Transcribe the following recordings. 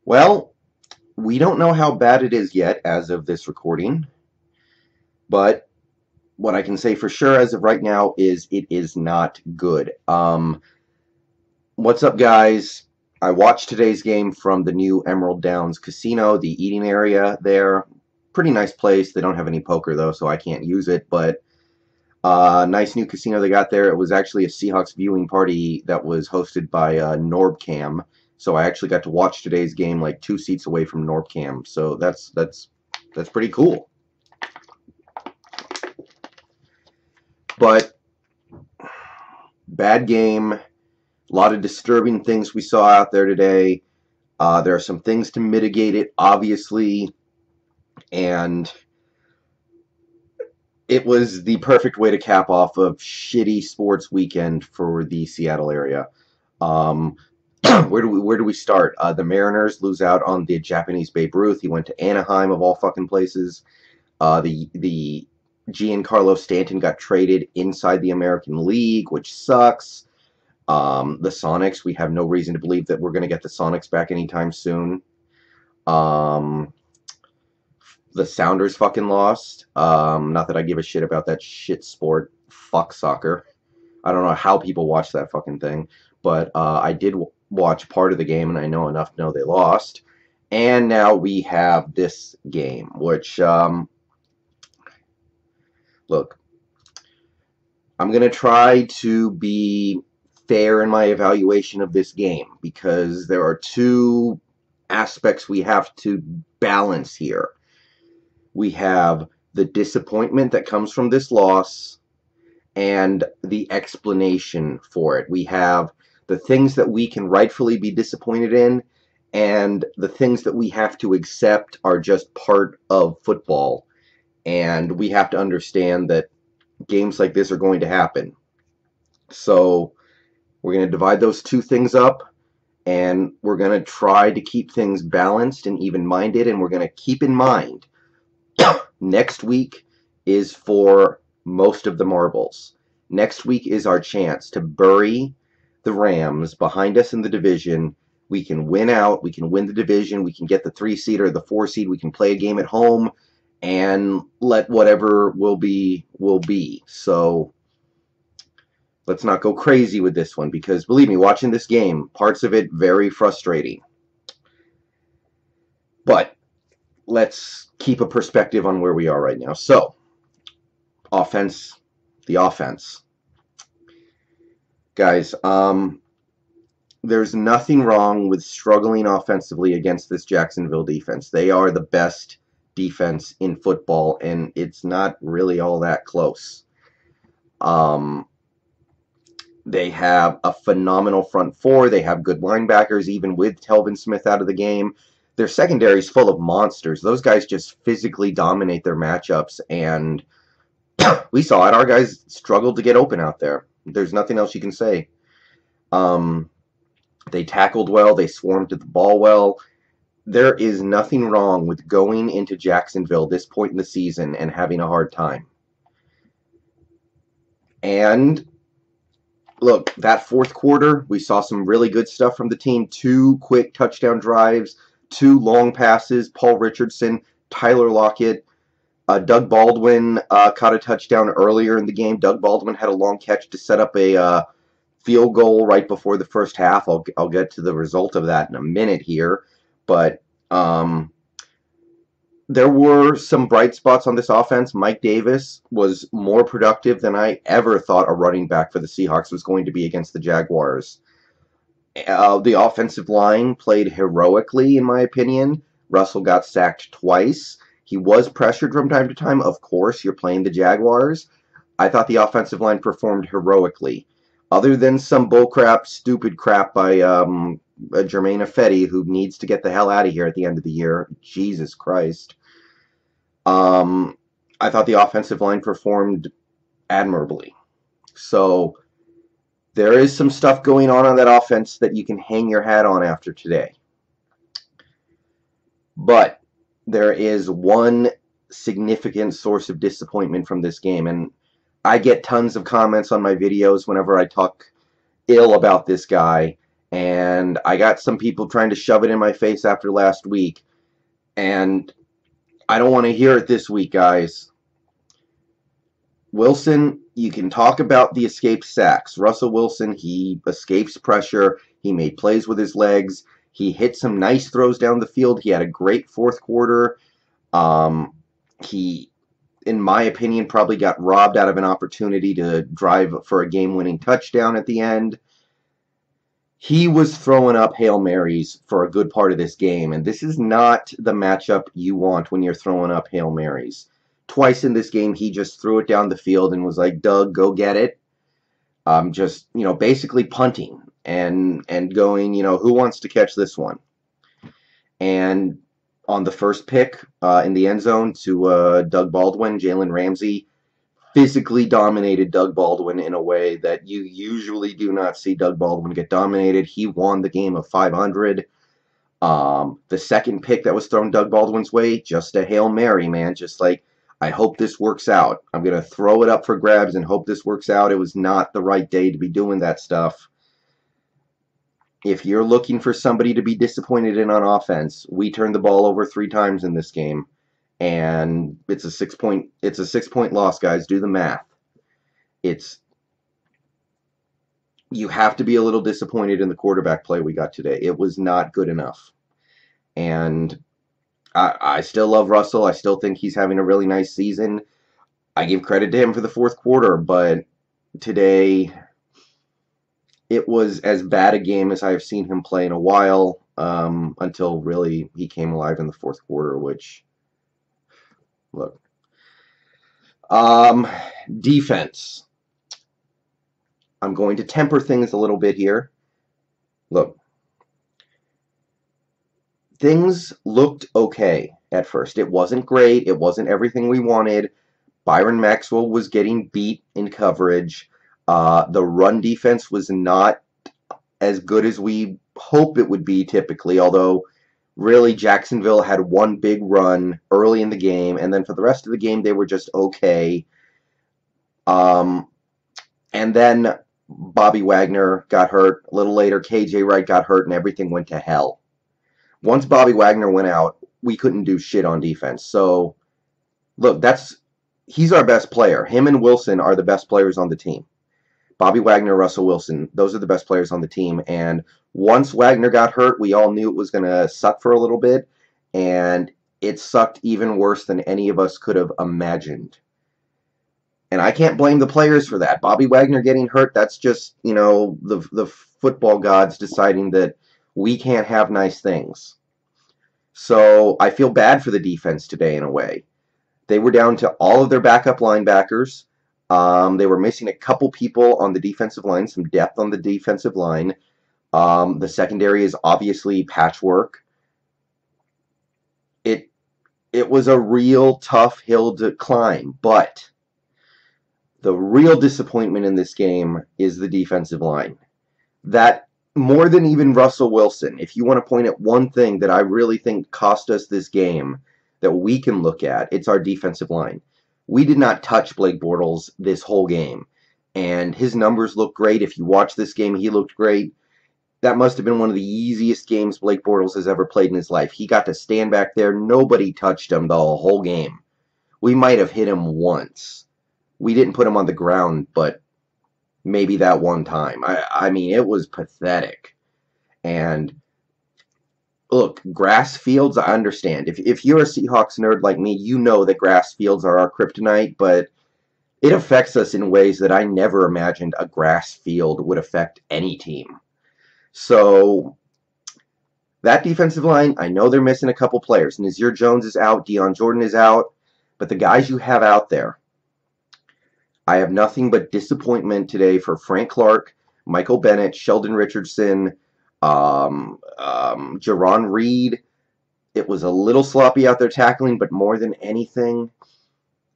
Well, we don't know how bad it is yet as of this recording, but what I can say for sure as of right now is it is not good. What's up, guys? I watched today's game from the new Emerald Downs Casino, the eating area there. Pretty nice place. They don't have any poker, though, so I can't use it, but nice new casino they got there. It was actually a Seahawks viewing party that was hosted by Norbcam, so I actually got to watch today's game like 2 seats away from Norbcam, so that's pretty cool. But bad game. A lot of disturbing things we saw out there today. There are some things to mitigate it, obviously, and it was the perfect way to cap off a shitty sports weekend for the Seattle area. Where do we start? The Mariners lose out on the Japanese Babe Ruth. He went to Anaheim, of all fucking places. The Giancarlo Stanton got traded inside the American League, which sucks. The Sonics, we have no reason to believe that we're going to get the Sonics back anytime soon. The Sounders fucking lost. Not that I give a shit about that shit sport. Fuck soccer. I don't know how people watch that fucking thing, but I did watch part of the game, and I know enough to know they lost. And now we have this game, which, look, I'm going to try to be fair in my evaluation of this game, because there are two aspects we have to balance here. We have the disappointment that comes from this loss and the explanation for it. We have the things that we can rightfully be disappointed in, and the things that we have to accept are just part of football. And we have to understand that games like this are going to happen. So we're going to divide those two things up, and we're going to try to keep things balanced and even-minded, and we're going to keep in mind next week is for most of the marbles. Next week is our chance to bury the Rams behind us in the division. We can win out. We can win the division. We can get the 3 seed or the 4 seed. We can play a game at home and let whatever will be, will be. So let's not go crazy with this one, because believe me, watching this game, parts of it very frustrating. But let's keep a perspective on where we are right now. So, offense, the offense. Guys, there's nothing wrong with struggling offensively against this Jacksonville defense. They are the best defense in football, and it's not really all that close. They have a phenomenal front four. They have good linebackers, even with Telvin Smith out of the game. Their secondary is full of monsters. Those guys just physically dominate their matchups, and we saw it. Our guys struggled to get open out there. There's nothing else you can say. They tackled well. They swarmed to the ball well. There is nothing wrong with going into Jacksonville this point in the season and having a hard time. And look, that fourth quarter, we saw some really good stuff from the team. 2 quick touchdown drives, 2 long passes. Paul Richardson, Tyler Lockett, Doug Baldwin caught a touchdown earlier in the game. Doug Baldwin had a long catch to set up a field goal right before the first half. I'll get to the result of that in a minute here. But there were some bright spots on this offense. Mike Davis was more productive than I ever thought a running back for the Seahawks was going to be against the Jaguars. The offensive line played heroically, in my opinion. Russell got sacked twice. He was pressured from time to time. Of course, you're playing the Jaguars. I thought the offensive line performed heroically. Other than some bullcrap, stupid crap by Jermaine Ifedi, who needs to get the hell out of here at the end of the year. Jesus Christ. I thought the offensive line performed admirably. So there is some stuff going on that offense that you can hang your hat on after today. But there is one significant source of disappointment from this game, and I get tons of comments on my videos whenever I talk ill about this guy, And I got some people trying to shove it in my face after last week. And I don't want to hear it this week, guys. Wilson, you can talk about the escaped sacks. Russell Wilson, he escapes pressure. He made plays with his legs. He hit some nice throws down the field. He had a great fourth quarter. He, in my opinion, probably got robbed out of an opportunity to drive for a game-winning touchdown at the end. He was throwing up Hail Marys for a good part of this game, and this is not the matchup you want when you're throwing up Hail Marys. Twice in this game, he just threw it down the field and was like, Doug, go get it. Just, basically punting and going, who wants to catch this one? And on the first pick in the end zone to Doug Baldwin, Jalen Ramsey physically dominated Doug Baldwin in a way that you usually do not see Doug Baldwin get dominated. He won the game of 500. The second pick that was thrown Doug Baldwin's way, just a Hail Mary, man. Just like, I hope this works out. I'm going to throw it up for grabs and hope this works out. It was not the right day to be doing that stuff. If you're looking for somebody to be disappointed in on offense, we turned the ball over 3 times in this game. And it's a 6-point loss, guys. Do the math. You have to be a little disappointed in the quarterback play we got today. It was not good enough. And I still love Russell. I still think he's having a really nice season. I give credit to him for the fourth quarter, but today it was as bad a game as I've seen him play in a while, until really he came alive in the fourth quarter, which, look. Defense. I'm going to temper things a little bit here. Look. Things looked okay at first. It wasn't great. It wasn't everything we wanted. Byron Maxwell was getting beat in coverage. The run defense was not as good as we hope it would be typically, although really Jacksonville had one big run early in the game, and then for the rest of the game they were just okay. And then Bobby Wagner got hurt. A little later, KJ Wright got hurt, and everything went to hell. Once Bobby Wagner went out, we couldn't do shit on defense. So, look, he's our best player. Him and Wilson are the best players on the team. Bobby Wagner, Russell Wilson, those are the best players on the team. And once Wagner got hurt, we all knew it was going to suck for a little bit. And it sucked even worse than any of us could have imagined. And I can't blame the players for that. Bobby Wagner getting hurt, that's just, the football gods deciding that we can't have nice things. So I feel bad for the defense today in a way. They were down to all of their backup linebackers. They were missing a couple people on the defensive line, some depth on the defensive line. The secondary is obviously patchwork. It was a real tough hill to climb, but the real disappointment in this game is the defensive line. That, more than even Russell Wilson, if you want to point at one thing that I really think cost us this game that we can look at, it's our defensive line. We did not touch Blake Bortles this whole game, and his numbers look great. If you watch this game, he looked great. That must have been one of the easiest games Blake Bortles has ever played in his life. He got to stand back there. Nobody touched him the whole game. We might have hit him once. We didn't put him on the ground, but maybe that one time. I mean, it was pathetic. And look, grass fields, I understand. If you're a Seahawks nerd like me, you know that grass fields are our kryptonite, but it affects us in ways that I never imagined a grass field would affect any team. So that defensive line, I know they're missing a couple players. Nazir Jones is out, Deion Jordan is out, but the guys you have out there, I have nothing but disappointment today for Frank Clark, Michael Bennett, Sheldon Richardson, Jerron Reed. It was a little sloppy out there tackling, but more than anything,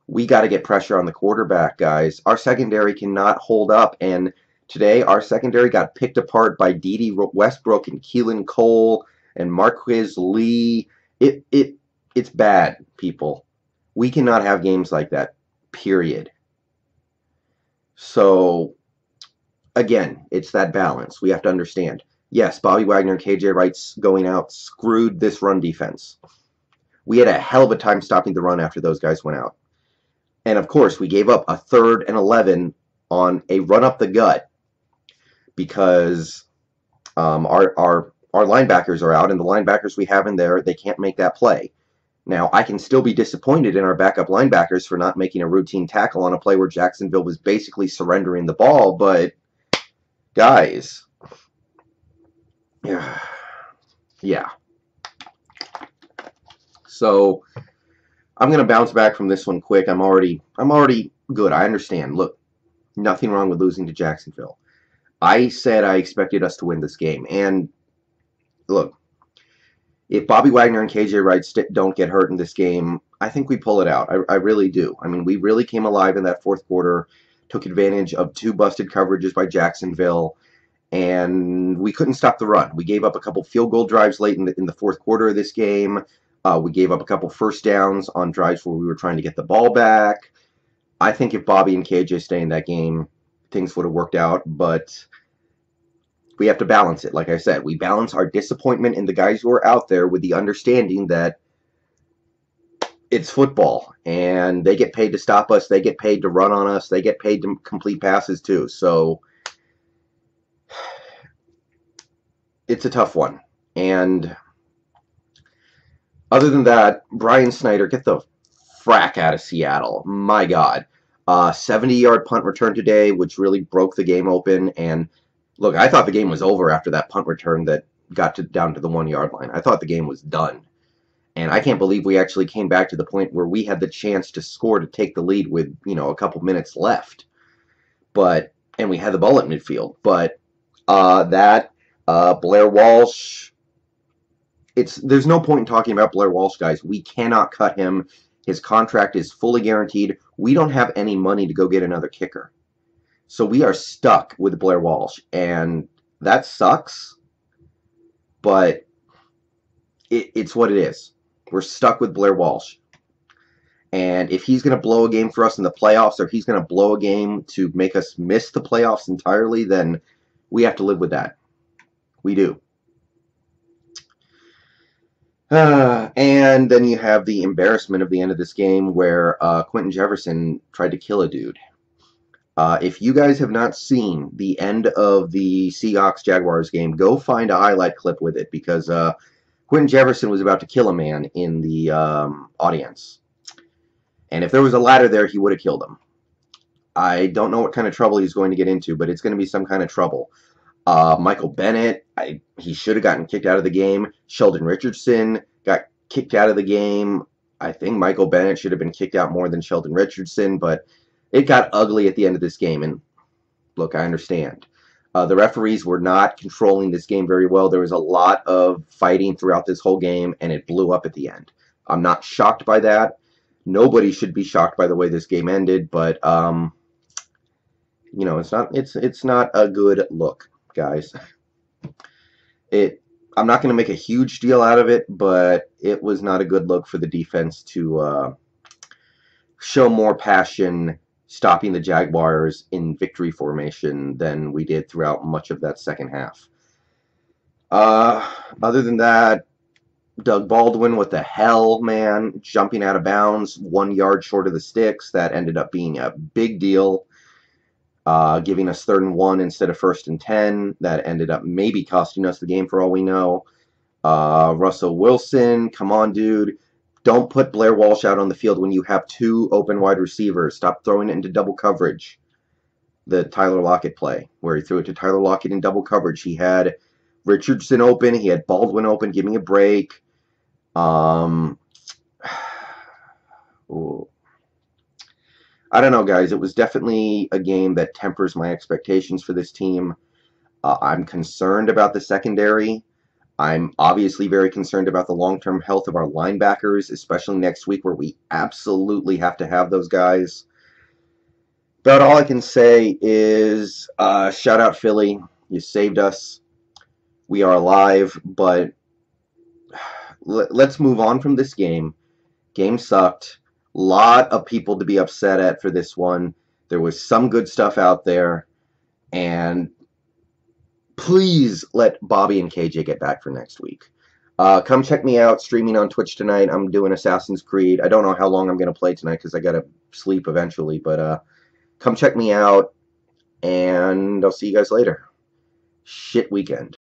we got to get pressure on the quarterback, guys. Our secondary cannot hold up, and today our secondary got picked apart by Dede Westbrook and Keelan Cole and Marquez Lee. It's bad, people. We cannot have games like that, period. So, again, it's that balance. We have to understand. Yes, Bobby Wagner and KJ Wright's going out screwed this run defense. We had a hell of a time stopping the run after those guys went out. And of course, we gave up a 3rd and 11 on a run up the gut because our linebackers are out, and the linebackers we have in there, they can't make that play. Now, I can still be disappointed in our backup linebackers for not making a routine tackle on a play where Jacksonville was basically surrendering the ball, but guys, yeah. So I'm going to bounce back from this one quick. I'm already good. I understand. Look, nothing wrong with losing to Jacksonville. I said I expected us to win this game, and look, if Bobby Wagner and KJ Wright don't get hurt in this game, I think we pull it out. I really do. I mean, we really came alive in that 4th quarter, took advantage of 2 busted coverages by Jacksonville, and we couldn't stop the run. We gave up a couple field goal drives late in the 4th quarter of this game. We gave up a couple first downs on drives where we were trying to get the ball back. I think if Bobby and KJ stay in that game, things would have worked out, but we have to balance it. Like I said, we balance our disappointment in the guys who are out there with the understanding that it's football, and they get paid to stop us, they get paid to run on us, they get paid to complete passes too. So it's a tough one. And other than that, Brian Snyder, get the frack out of Seattle. My God. 70-yard punt return today, which really broke the game open. And look, I thought the game was over after that punt return that got down to the 1-yard line. I thought the game was done. And I can't believe we actually came back to the point where we had the chance to score to take the lead with, a couple minutes left. And we had the ball at midfield. But Blair Walsh, there's no point in talking about Blair Walsh, guys. We cannot cut him. His contract is fully guaranteed. We don't have any money to go get another kicker. So we are stuck with Blair Walsh, and that sucks, but it's what it is. We're stuck with Blair Walsh. And if he's going to blow a game for us in the playoffs, or he's going to blow a game to make us miss the playoffs entirely, then we have to live with that. We do. And then you have the embarrassment of the end of this game where Quentin Jefferson tried to kill a dude. If you guys have not seen the end of the Seahawks-Jaguars game, go find a highlight clip with it, because Quentin Jefferson was about to kill a man in the audience. And if there was a ladder there, he would have killed him. I don't know what kind of trouble he's going to get into, but it's going to be some kind of trouble. Michael Bennett, he should have gotten kicked out of the game. Sheldon Richardson got kicked out of the game. I think Michael Bennett should have been kicked out more than Sheldon Richardson, but it got ugly at the end of this game. And look, I understand. The referees were not controlling this game very well. There was a lot of fighting throughout this whole game, and it blew up at the end. I'm not shocked by that. Nobody should be shocked by the way this game ended, but it's not a good look, guys. I'm not going to make a huge deal out of it, but it was not a good look for the defense to show more passion stopping the Jaguars in victory formation than we did throughout much of that second half. Other than that, Doug Baldwin, what the hell, man? Jumping out of bounds 1 yard short of the sticks. That ended up being a big deal. Giving us 3rd and 1 instead of 1st and 10. That ended up maybe costing us the game for all we know. Russell Wilson, come on, dude. Don't put Blair Walsh out on the field when you have 2 open wide receivers. Stop throwing it into double coverage. The Tyler Lockett play, where he threw it to Tyler Lockett in double coverage. He had Richardson open. He had Baldwin open. Give me a break. I don't know, guys. It was definitely a game that tempers my expectations for this team. I'm concerned about the secondary. I'm obviously very concerned about the long-term health of our linebackers, especially next week where we absolutely have to have those guys. But all I can say is shout out Philly. You saved us. We are alive, but let's move on from this game. Game sucked. Lot of people to be upset at for this one. There was some good stuff out there, and please let Bobby and KJ get back for next week. Come check me out streaming on Twitch tonight. I'm doing Assassin's Creed. I don't know how long I'm going to play tonight because I got to sleep eventually. But come check me out, and I'll see you guys later. Shit weekend.